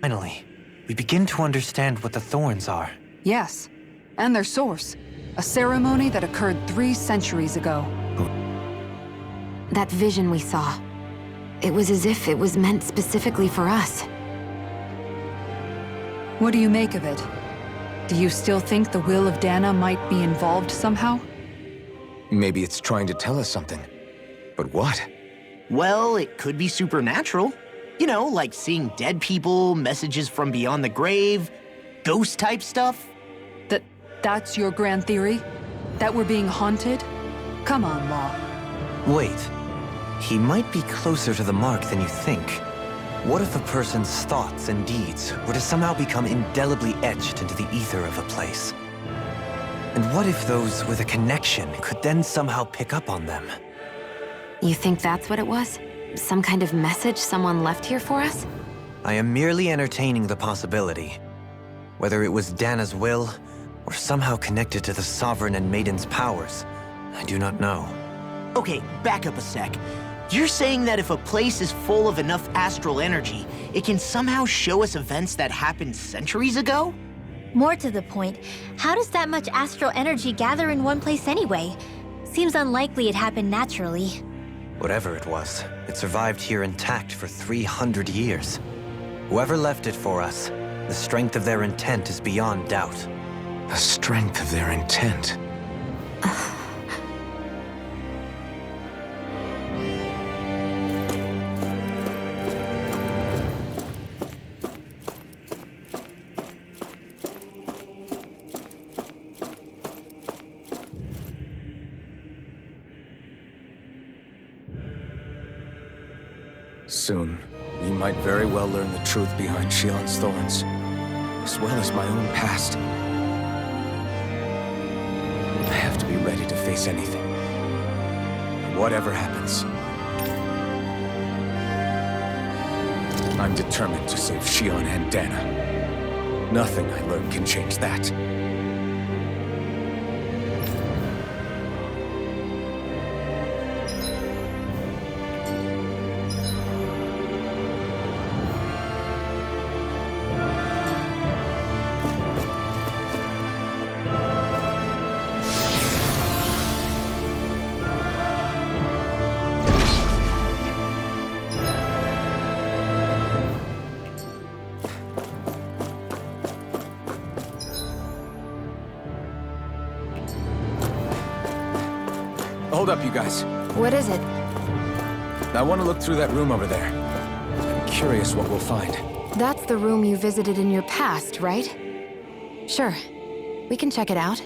Finally, we begin to understand what the thorns are. Yes, and their source. A ceremony that occurred 3 centuries ago. That vision we saw. It was as if it was meant specifically for us. What do you make of it? Do you still think the will of Dana might be involved somehow? Maybe it's trying to tell us something. But what? Well, it could be supernatural. You know, like seeing dead people, messages from beyond the grave, ghost-type stuff. That's your grand theory? That we're being haunted? Come on, Law. Wait. He might be closer to the mark than you think. What if a person's thoughts and deeds were to somehow become indelibly etched into the ether of a place? And what if those with a connection could then somehow pick up on them? You think that's what it was? Some kind of message someone left here for us? I am merely entertaining the possibility. Whether it was Dana's will, or somehow connected to the Sovereign and Maiden's powers, I do not know. Okay, back up a sec. You're saying that if a place is full of enough astral energy, it can somehow show us events that happened centuries ago? More to the point, how does that much astral energy gather in one place anyway? Seems unlikely it happened naturally. Whatever it was, it survived here intact for 300 years. Whoever left it for us, the strength of their intent is beyond doubt. The strength of their intent. Soon, we might very well learn the truth behind Shion's thorns, as well as my own past. I have to be ready to face anything. Whatever happens. I'm determined to save Shion and Dana. Nothing I learn can change that. Hold up, you guys. What is it? I want to look through that room over there. I'm curious what we'll find. That's the room you visited in your past, right? Sure. We can check it out.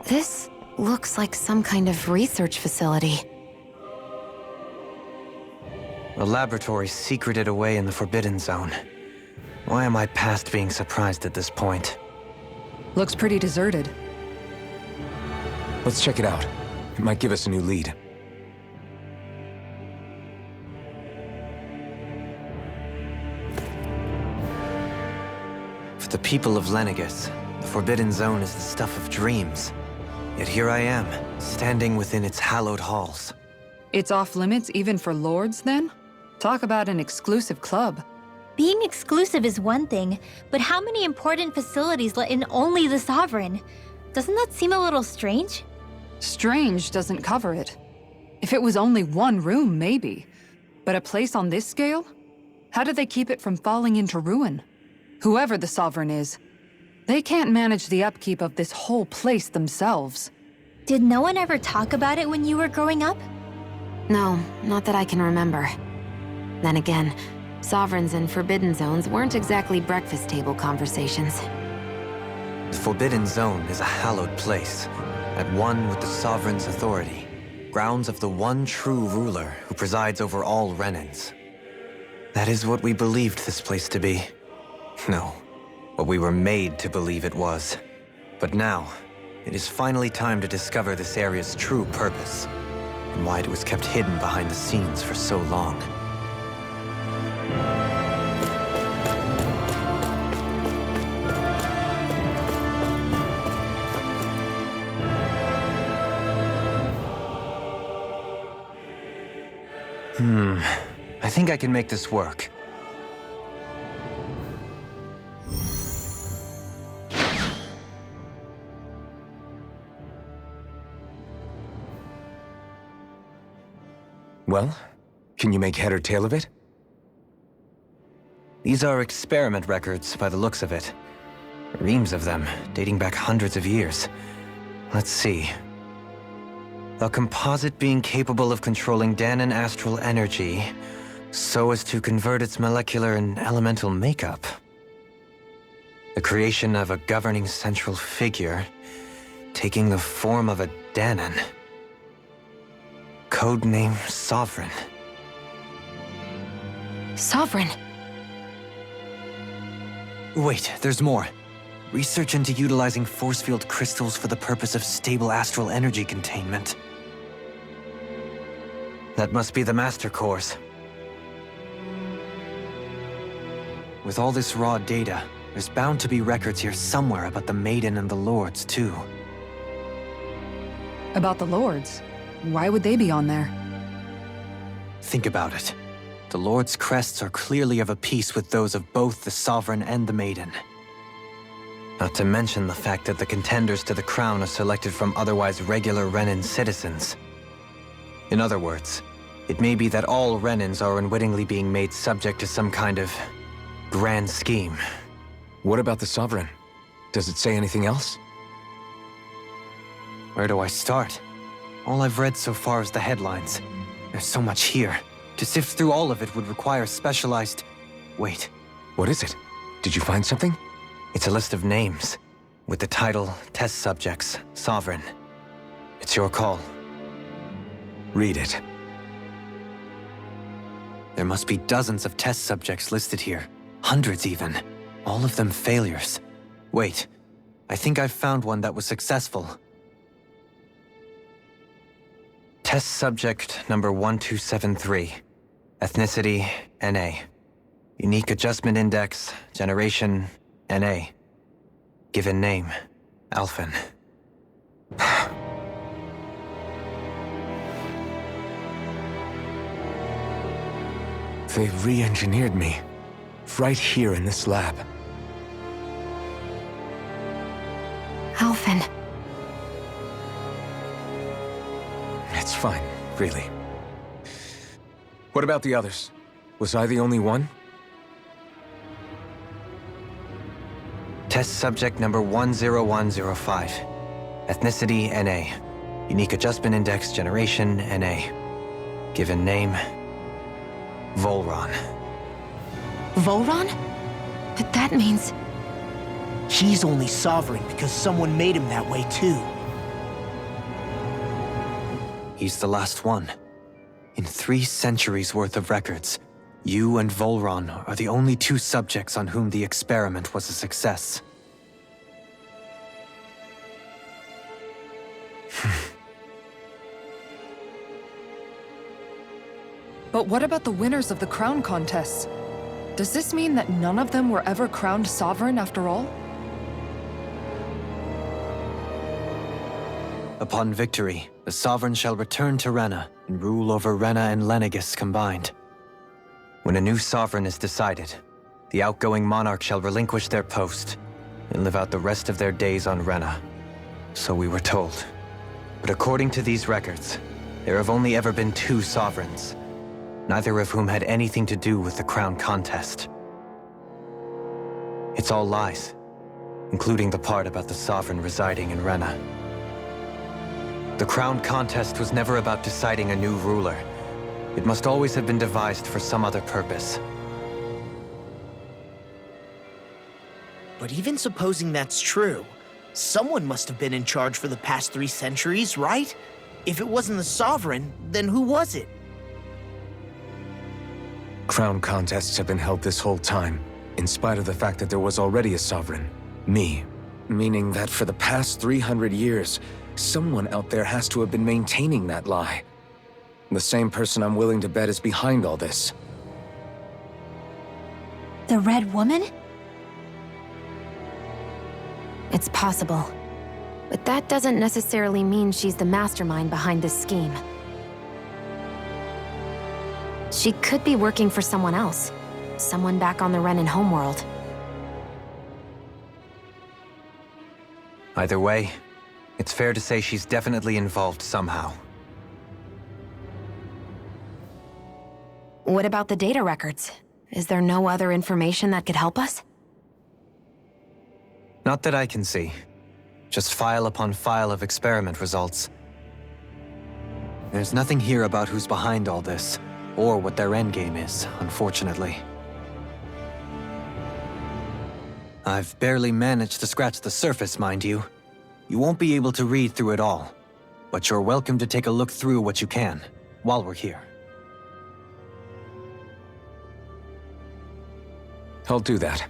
This looks like some kind of research facility. A laboratory secreted away in the Forbidden Zone. Why am I past being surprised at this point? Looks pretty deserted. Let's check it out. It might give us a new lead. For the people of Lenegus, the Forbidden Zone is the stuff of dreams. Yet here I am, standing within its hallowed halls. It's off limits even for lords, then? Talk about an exclusive club. Being exclusive is one thing, but how many important facilities let in only the Sovereign? Doesn't that seem a little strange? Strange doesn't cover it. If it was only one room, maybe. But a place on this scale? How do they keep it from falling into ruin? Whoever the Sovereign is, they can't manage the upkeep of this whole place themselves. Did no one ever talk about it when you were growing up? No, not that I can remember. Then again, Sovereigns and Forbidden Zones weren't exactly breakfast table conversations. The Forbidden Zone is a hallowed place, at one with the Sovereign's authority, grounds of the one true ruler who presides over all Renans. That is what we believed this place to be. No, what we were made to believe it was. But now, it is finally time to discover this area's true purpose, and why it was kept hidden behind the scenes for so long. I think I can make this work. Well, can you make head or tail of it? These are experiment records by the looks of it. Reams of them, dating back hundreds of years. Let's see. A composite being capable of controlling Danon astral energy so as to convert its molecular and elemental makeup. The creation of a governing central figure, taking the form of a Danon. Codename Sovereign. Sovereign. Wait, there's more. Research into utilizing force field crystals for the purpose of stable astral energy containment. That must be the Master Cores. With all this raw data, there's bound to be records here somewhere about the Maiden and the Lords, too. About the Lords? Why would they be on there? Think about it. The Lord's crests are clearly of a piece with those of both the Sovereign and the Maiden. Not to mention the fact that the contenders to the crown are selected from otherwise regular Renan citizens. In other words, it may be that all Renans are unwittingly being made subject to some kind of grand scheme. What about the Sovereign? Does it say anything else? Where do I start? All I've read so far is the headlines. There's so much here. To sift through all of it would require specialized... Wait. What is it? Did you find something? It's a list of names, with the title, Test Subjects, Sovereign. It's your call. Read it. There must be dozens of test subjects listed here. Hundreds even. All of them failures. Wait, I think I've found one that was successful. Test subject number 1273. Ethnicity, NA. Unique Adjustment Index, Generation, NA. Given name, Alphen. They've re-engineered me. Right here in this lab. Alphen. It's fine, really. What about the others? Was I the only one? Test subject number 10105. Ethnicity, NA. Unique Adjustment Index, Generation, NA. Given name, Volron. Volron? But that means... He's only Sovereign because someone made him that way too. He's the last one. In 3 centuries worth of records, you and Volron are the only 2 subjects on whom the experiment was a success. But what about the winners of the crown contests? Does this mean that none of them were ever crowned sovereign after all? Upon victory, the Sovereign shall return to Rena and rule over Rena and Lenegis combined. When a new Sovereign is decided, the outgoing monarch shall relinquish their post and live out the rest of their days on Rena. So we were told. But according to these records, there have only ever been 2 Sovereigns, neither of whom had anything to do with the crown contest. It's all lies, including the part about the Sovereign residing in Rena. The crown contest was never about deciding a new ruler. It must always have been devised for some other purpose. But even supposing that's true, someone must have been in charge for the past 3 centuries, right? If it wasn't the Sovereign, then who was it? Crown contests have been held this whole time, in spite of the fact that there was already a Sovereign. Me. Meaning that for the past 300 years, someone out there has to have been maintaining that lie. The same person I'm willing to bet is behind all this. The Red Woman? It's possible. But that doesn't necessarily mean she's the mastermind behind this scheme. She could be working for someone else. Someone back on the Renan homeworld. Either way, it's fair to say she's definitely involved somehow. What about the data records? Is there no other information that could help us? Not that I can see. Just file upon file of experiment results. There's nothing here about who's behind all this, or what their endgame is, unfortunately. I've barely managed to scratch the surface, mind you. You won't be able to read through it all, but you're welcome to take a look through what you can, while we're here. I'll do that.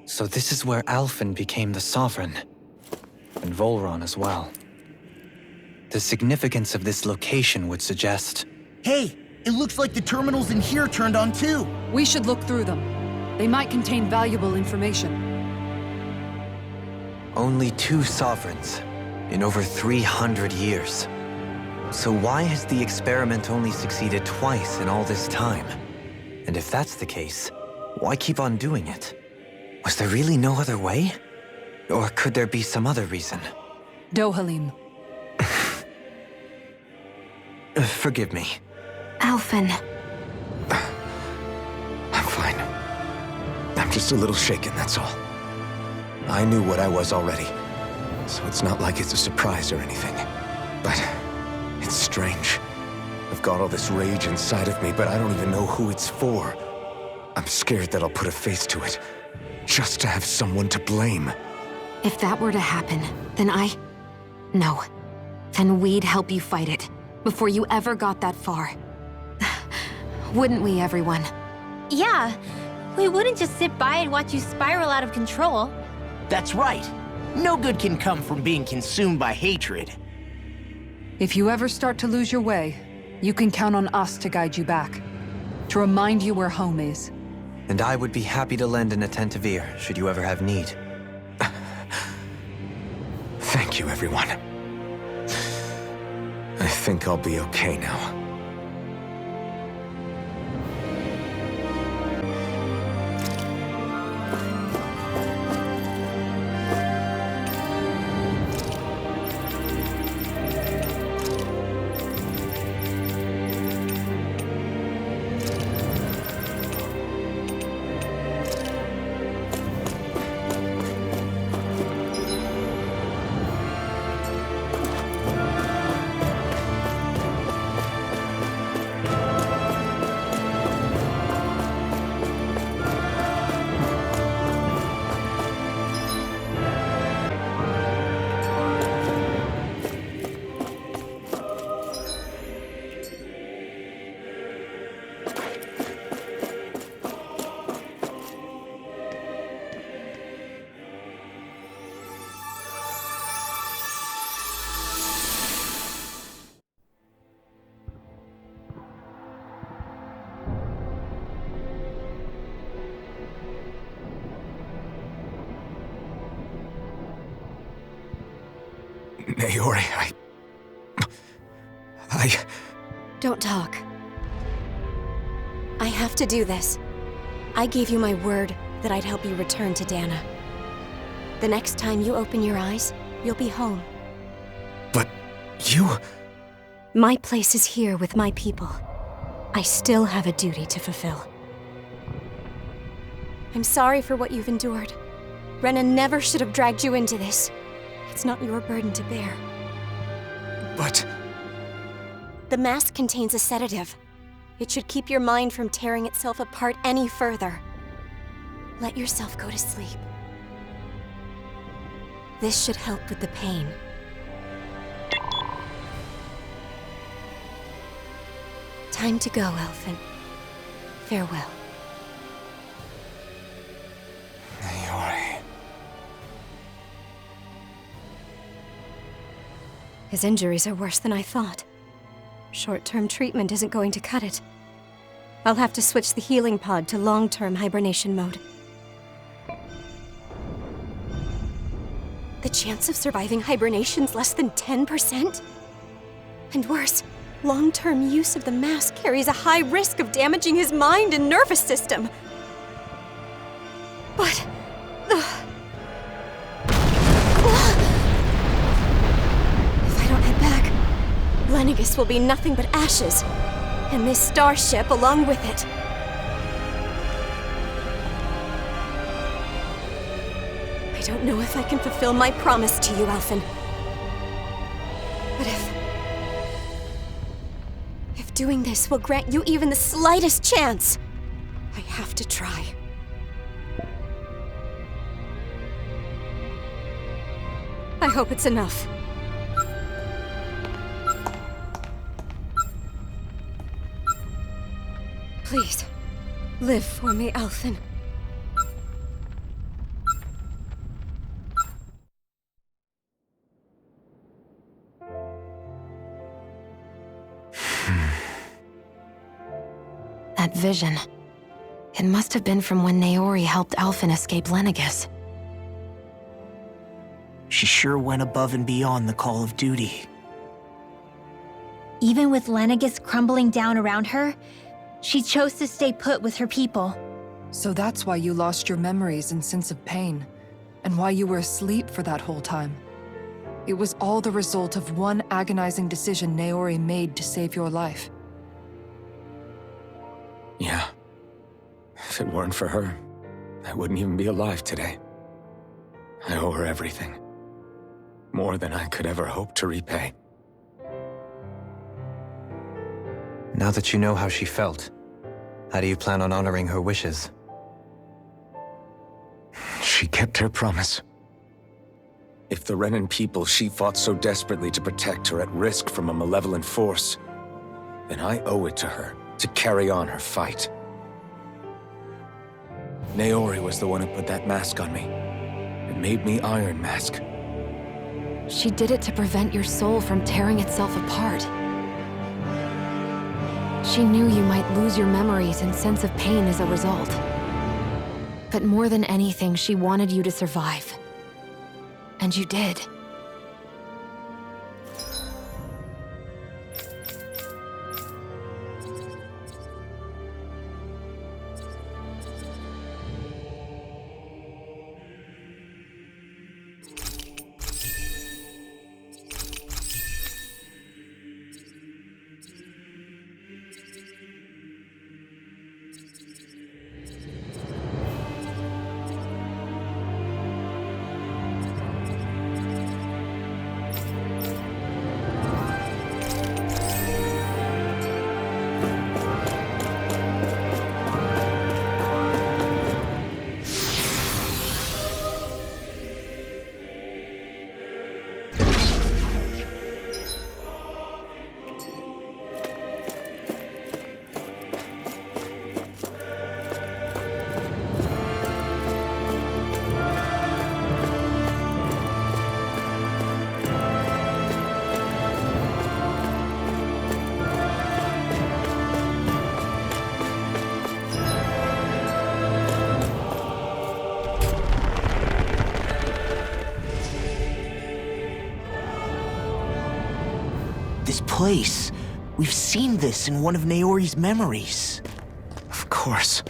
So this is where Alphen became the Sovereign, and Volron as well. The significance of this location would suggest... Hey, it looks like the terminals in here turned on too. We should look through them. They might contain valuable information. Only 2 sovereigns in over 300 years. So why has the experiment only succeeded twice in all this time? And if that's the case, why keep on doing it? Was there really no other way? Or could there be some other reason? Dohalim. Forgive me. Alphen. I'm fine. I'm just a little shaken, that's all. I knew what I was already, so it's not like it's a surprise or anything. But it's strange. I've got all this rage inside of me, but I don't even know who it's for. I'm scared that I'll put a face to it, just to have someone to blame. If that were to happen, then No. Then we'd help you fight it, before you ever got that far. Wouldn't we, everyone? Yeah, we wouldn't just sit by and watch you spiral out of control. That's right. No good can come from being consumed by hatred. If you ever start to lose your way, you can count on us to guide you back. To remind you where home is. And I would be happy to lend an attentive ear, should you ever have need. Thank you, everyone. I think I'll be okay now. Naori, I... Don't talk. I have to do this. I gave you my word that I'd help you return to Dana. The next time you open your eyes, you'll be home. But you... My place is here with my people. I still have a duty to fulfill. I'm sorry for what you've endured. Renan never should have dragged you into this. It's not your burden to bear. But... The mask contains a sedative. It should keep your mind from tearing itself apart any further. Let yourself go to sleep. This should help with the pain. Time to go, Alphen. Farewell. Naori... His injuries are worse than I thought. Short-term treatment isn't going to cut it. I'll have to switch the healing pod to long-term hibernation mode. The chance of surviving hibernation's less than 10%? And worse, long-term use of the mask carries a high risk of damaging his mind and nervous system. But... if I don't head back, Lennigus will be nothing but ashes. And this starship along with it. I don't know if I can fulfill my promise to you, Alphen. But if doing this will grant you even the slightest chance, I have to try. I hope it's enough. Please, live for me, Alphen. That vision. It must have been from when Naori helped Alphen escape Lennigus. She sure went above and beyond the call of duty. Even with Lennigus crumbling down around her, she chose to stay put with her people. So that's why you lost your memories and sense of pain, and why you were asleep for that whole time. It was all the result of one agonizing decision Naori made to save your life. Yeah. If it weren't for her, I wouldn't even be alive today. I owe her everything. More than I could ever hope to repay. Now that you know how she felt, how do you plan on honoring her wishes? She kept her promise. If the Renan people she fought so desperately to protect are at risk from a malevolent force, then I owe it to her to carry on her fight. Naori was the one who put that mask on me. It made me Iron Mask. She did it to prevent your soul from tearing itself apart. She knew you might lose your memories and sense of pain as a result. But more than anything, she wanted you to survive. And you did. This place. We've seen this in one of Naori's memories. Of course.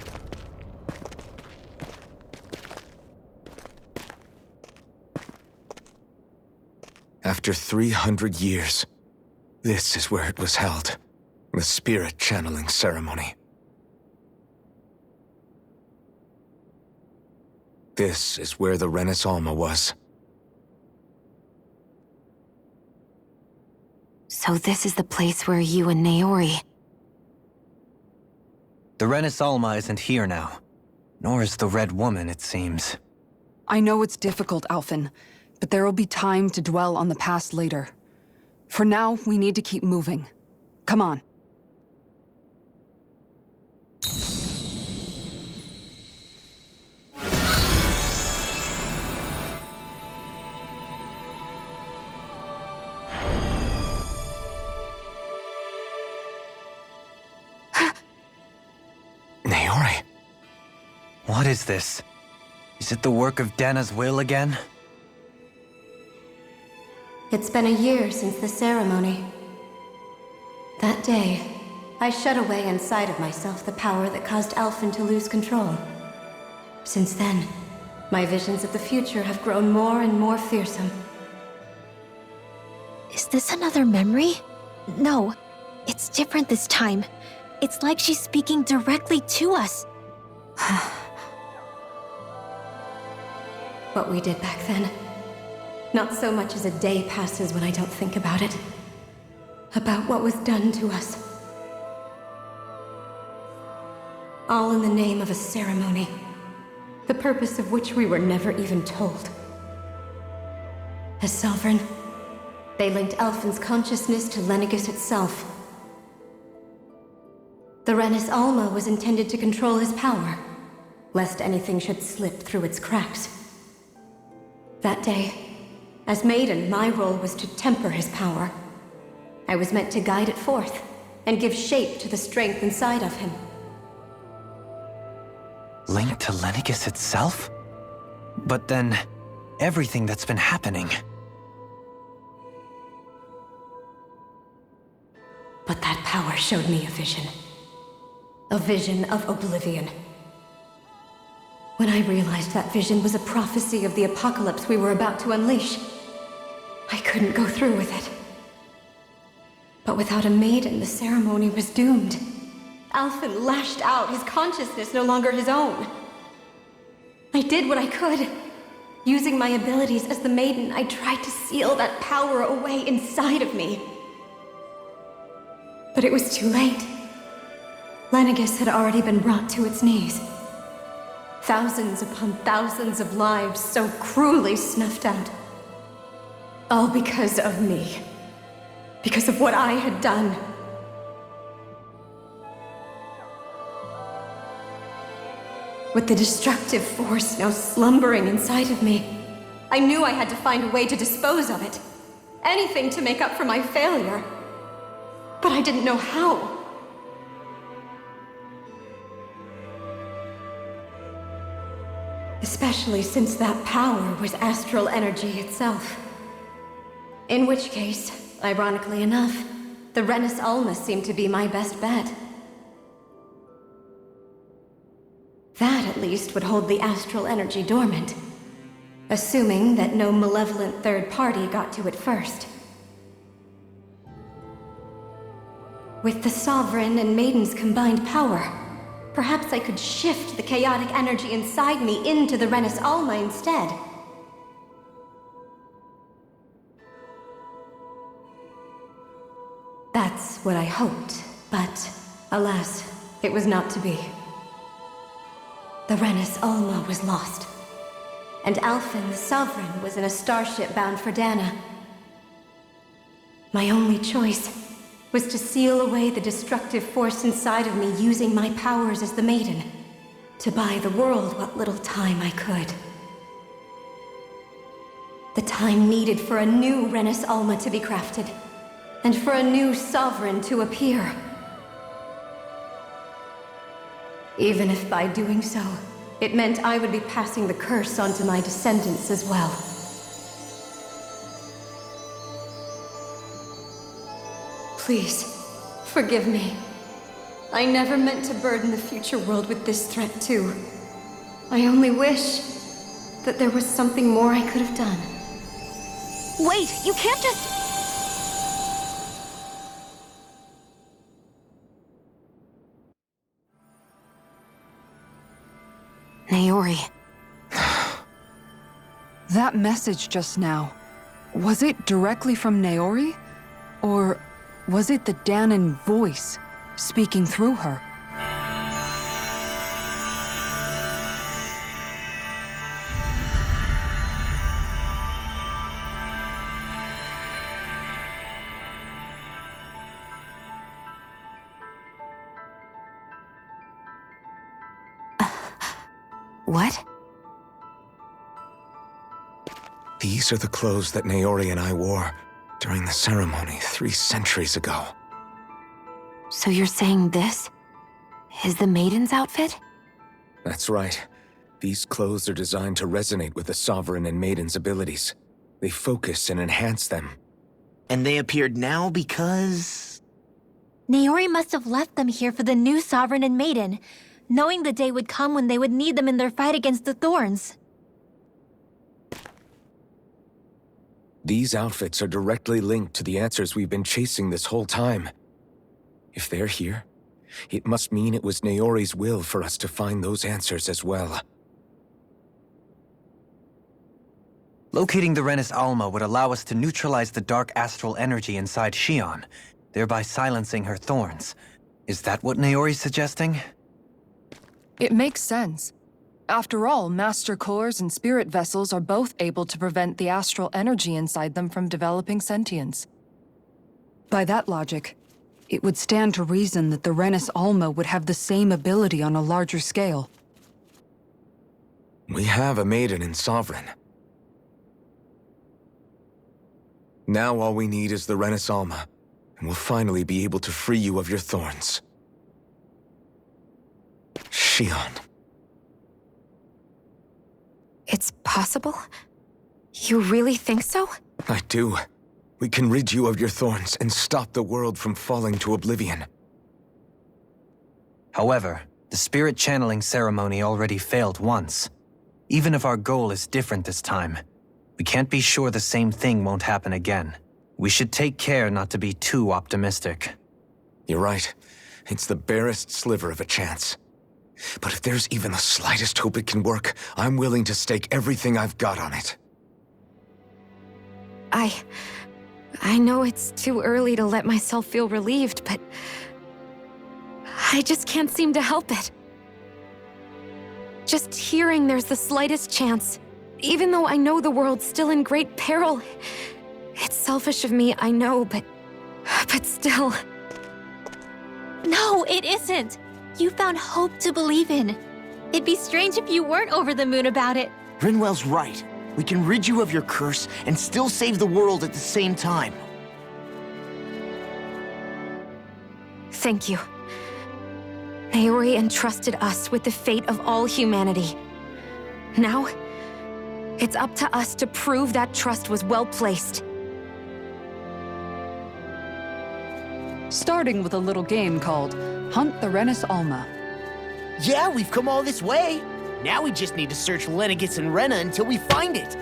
After 300 years, this is where it was held. The spirit channeling ceremony. This is where the Renis Alma was. So this is the place where you and Naori... The Renis Alma isn't here now. Nor is the Red Woman, it seems. I know it's difficult, Alphen, but there will be time to dwell on the past later. For now, we need to keep moving. Come on. Naori? What is this? Is it the work of Dana's will again? It's been a year since the ceremony. That day, I shut away inside of myself the power that caused Alphen to lose control. Since then, my visions of the future have grown more and more fearsome. Is this another memory? No, it's different this time. It's like she's speaking directly to us. What we did back then. Not so much as a day passes when I don't think about it. About what was done to us. All in the name of a ceremony, the purpose of which we were never even told. As Sovereign, they linked Alphen's consciousness to Lenegis itself. The Renis Alma was intended to control his power, lest anything should slip through its cracks. That day, as Maiden, my role was to temper his power. I was meant to guide it forth, and give shape to the strength inside of him. Linked to Lenegis itself? But then, everything that's been happening. But that power showed me a vision. A vision of oblivion. When I realized that vision was a prophecy of the apocalypse we were about to unleash, I couldn't go through with it. But without a maiden, the ceremony was doomed. Alphen lashed out, his consciousness no longer his own. I did what I could. Using my abilities as the maiden, I tried to seal that power away inside of me. But it was too late. Lenegis had already been brought to its knees. Thousands upon thousands of lives so cruelly snuffed out. All because of me. Because of what I had done. With the destructive force now slumbering inside of me, I knew I had to find a way to dispose of it. Anything to make up for my failure. But I didn't know how. Especially since that power was astral energy itself. In which case, ironically enough, the Renis Alma seemed to be my best bet. That, at least, would hold the astral energy dormant. Assuming that no malevolent third party got to it first. With the Sovereign and Maiden's combined power, perhaps I could shift the chaotic energy inside me into the Renis Alma instead. That's what I hoped, but alas, it was not to be. The Renis Alma was lost, and Alphen, the Sovereign, was in a starship bound for Dana. My only choice was to seal away the destructive force inside of me using my powers as the Maiden, to buy the world what little time I could. The time needed for a new Renis Alma to be crafted, and for a new Sovereign to appear. Even if by doing so, it meant I would be passing the curse on to my descendants as well. Please, forgive me. I never meant to burden the future world with this threat too. I only wish that there was something more I could have done. Wait, you can't just... Naori. That message just now, was it directly from Naori? Or was it the Danan voice speaking through her? What? These are the clothes that Naori and I wore during the ceremony 3 centuries ago. So you're saying this is the Maiden's outfit? That's right. These clothes are designed to resonate with the Sovereign and Maiden's abilities. They focus and enhance them. And they appeared now because... Naori must have left them here for the new Sovereign and Maiden, knowing the day would come when they would need them in their fight against the Thorns. These outfits are directly linked to the answers we've been chasing this whole time. If they're here, it must mean it was Naori's will for us to find those answers as well. Locating the Renis Alma would allow us to neutralize the dark astral energy inside Shion, thereby silencing her thorns. Is that what Naori's suggesting? It makes sense. After all, Master Cores and Spirit Vessels are both able to prevent the astral energy inside them from developing sentience. By that logic, it would stand to reason that the Renis Alma would have the same ability on a larger scale. We have a Maiden and Sovereign. Now all we need is the Renis Alma, and we'll finally be able to free you of your thorns. Shion. It's possible? You really think so? I do. We can rid you of your thorns and stop the world from falling to oblivion. However, the spirit channeling ceremony already failed once. Even if our goal is different this time, we can't be sure the same thing won't happen again. We should take care not to be too optimistic. You're right. It's the barest sliver of a chance. But if there's even the slightest hope it can work, I'm willing to stake everything I've got on it. I know it's too early to let myself feel relieved, but I just can't seem to help it. Just hearing there's the slightest chance, even though I know the world's still in great peril. It's selfish of me, I know, but still. No, it isn't! You found hope to believe in. It'd be strange if you weren't over the moon about it. Rinwell's right. We can rid you of your curse and still save the world at the same time. Thank you. Naori entrusted us with the fate of all humanity. Now, it's up to us to prove that trust was well placed. Starting with a little game called Hunt the Renis Alma. Yeah, we've come all this way. Now we just need to search Lenegis and Rena until we find it.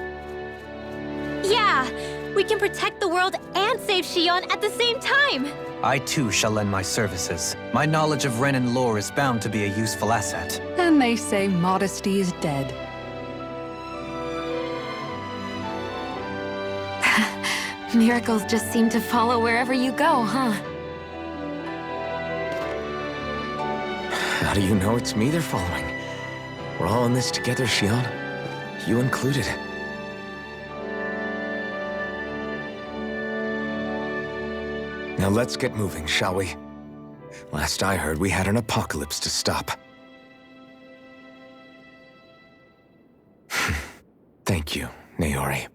Yeah! We can protect the world and save Shion at the same time! I too shall lend my services. My knowledge of Renin lore is bound to be a useful asset. And they say modesty is dead. Miracles just seem to follow wherever you go, huh? How do you know it's me they're following? We're all in this together, Shion. You included. Now let's get moving, shall we? Last I heard, we had an apocalypse to stop. Thank you, Naori.